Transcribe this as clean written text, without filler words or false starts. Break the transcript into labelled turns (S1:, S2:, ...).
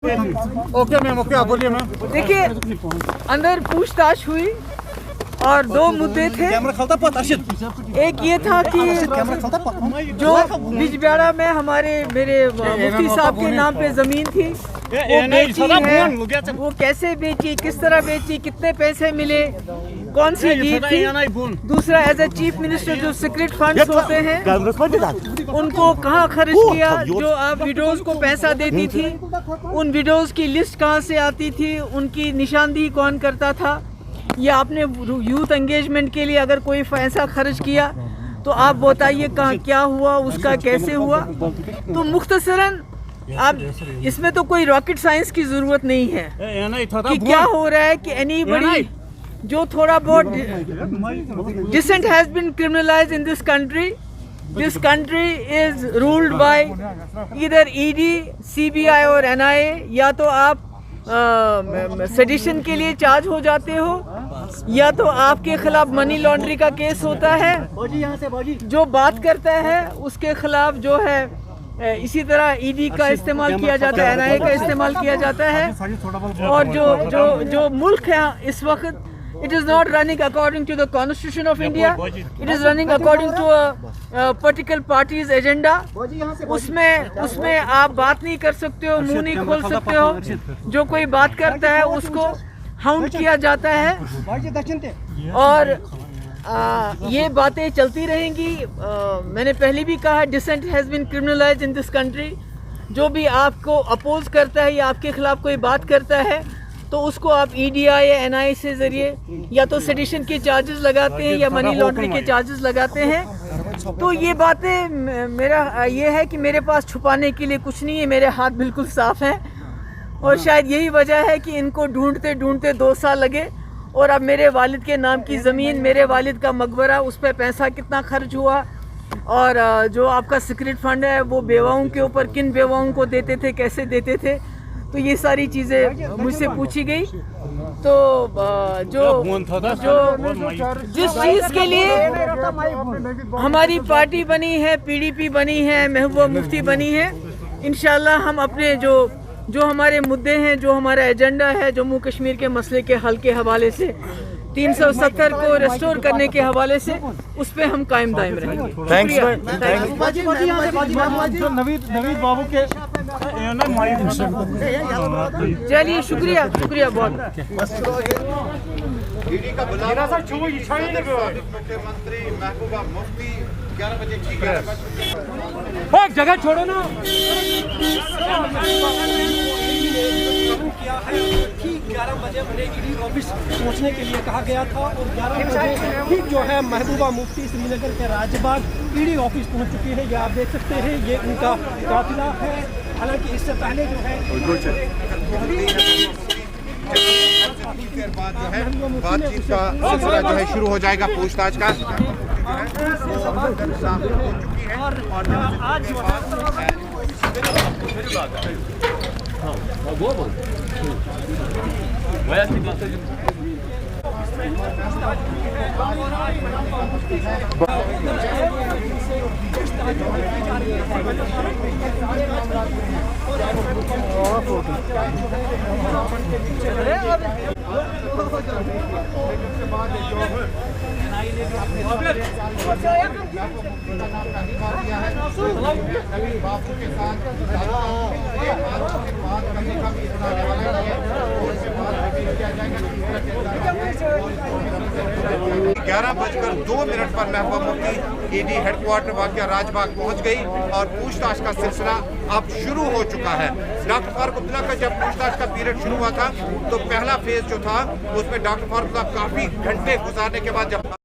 S1: Okay ma'am, okay, आप बोलिए ma'am.
S2: देखिए, अंदर पूछताछ हुई और दो मुद्दे थे। एक ये था कि जो बिजबिहाड़ा में मेरे मुफ्ती साहब के नाम पे जमीन थी, वो बेची है, वो कैसे बेची, किस तरह बेची, कितने पैसे मिले, कौन सी जीत थी। दूसरा, एज ए चीफ मिनिस्टर जो सीक्रेट फंड्स होते हैं उनको कहाँ खर्च किया, जो आप विडोज को पैसा देती थी उन विडोज की लिस्ट कहाँ से आती थी, उनकी निशानदेही कौन करता था, या आपने यूथ एंगेजमेंट के लिए अगर कोई पैसा खर्च किया तो आप बताइए कहाँ क्या हुआ, उसका कैसे हुआ। तो मुख्तसरन आप इसमें तो कोई रॉकेट साइंस की जरूरत नहीं है कि क्या हो रहा है कि एनीबडी जो थोड़ा बहुत dissent has been criminalised in this country. This country is ruled by either ED, CBI और एनआईए। या तो आप सेडिशन के लिए चार्ज हो जाते हो, या तो आपके खिलाफ मनी लॉन्ड्रिंग का केस होता है। जो बात करता है उसके खिलाफ जो है इसी तरह ईडी का इस्तेमाल किया जाता है, एनआईए का इस्तेमाल किया जाता है। और जो मुल्क है इस वक्त, it is not running according to the Constitution of India. It is running according to a particular party's agenda. उसमें आप बात नहीं कर सकते हो, मुंह नहीं खोल सकते हो। जो कोई बात करता है उसको हाउंड किया जाता है और ये बातें चलती रहेंगी। मैंने पहले भी कहा, dissent has been criminalised in this country. जो भी आपको अपोज करता है या आपके खिलाफ कोई बात करता है तो उसको आप ईडीआई या एनआईए से जरिए या तो सेडिशन के चार्जेस लगाते हैं या मनी लॉन्ड्रिंग के चार्जेस लगाते हैं। तो ये बातें मेरा ये है कि मेरे पास छुपाने के लिए कुछ नहीं है, मेरे हाथ बिल्कुल साफ हैं। और शायद यही वजह है कि इनको ढूंढते ढूंढते 2 साल लगे और अब मेरे वालिद के नाम की ज़मीन, मेरे वालिद का मकबरा, उस पर पैसा कितना खर्च हुआ, और जो आपका सीक्रेट फंड है वो बेवाओं के ऊपर किन बेवाओं को देते थे, कैसे देते थे, तो ये सारी चीज़ें मुझसे पूछी गई। तो जिस चीज़ के लिए हमारी पार्टी बनी है, पीडीपी बनी है, महबूबा मुफ्ती बनी है, इंशाल्लाह हम अपने जो हमारे मुद्दे हैं, जो हमारा एजेंडा है जम्मू कश्मीर के मसले के हल के हवाले से, 370 को रेस्टोर करने के हवाले से, उस पर हम कायम दायम रहेंगे। चलिए, शुक्रिया बहुत।
S3: मुख्यमंत्री महबूबा मुफ्ती 11 बजे
S1: एक जगह छोड़ो ना।
S4: किया है ठीक 11 बजे उन्हें ईडी ऑफिस पहुंचने के लिए कहा गया था और 11 बजे ठीक जो है महबूबा मुफ्ती श्रीनगर के राजबाग ईडी ऑफिस पहुंच चुके हैं। ये आप देख सकते हैं, ये उनका काफिला है। हालांकि इससे पहले जो है
S3: बातचीत का सिलसिला जो है शुरू हो जाएगा, पूछताछ का।
S4: और आज
S3: बापू के साथ 11:02 पर महबूबा मुफ्ती ईडी हेडक्वार्टर वाक़िया राजबाग पहुंच गई और पूछताछ का सिलसिला अब शुरू हो चुका है। डॉक्टर फारूक अब्दुल्ला का जब पूछताछ का पीरियड शुरू हुआ था तो पहला फेज जो था उसमें डॉक्टर फारूक साहब काफी घंटे गुजारने के बाद जब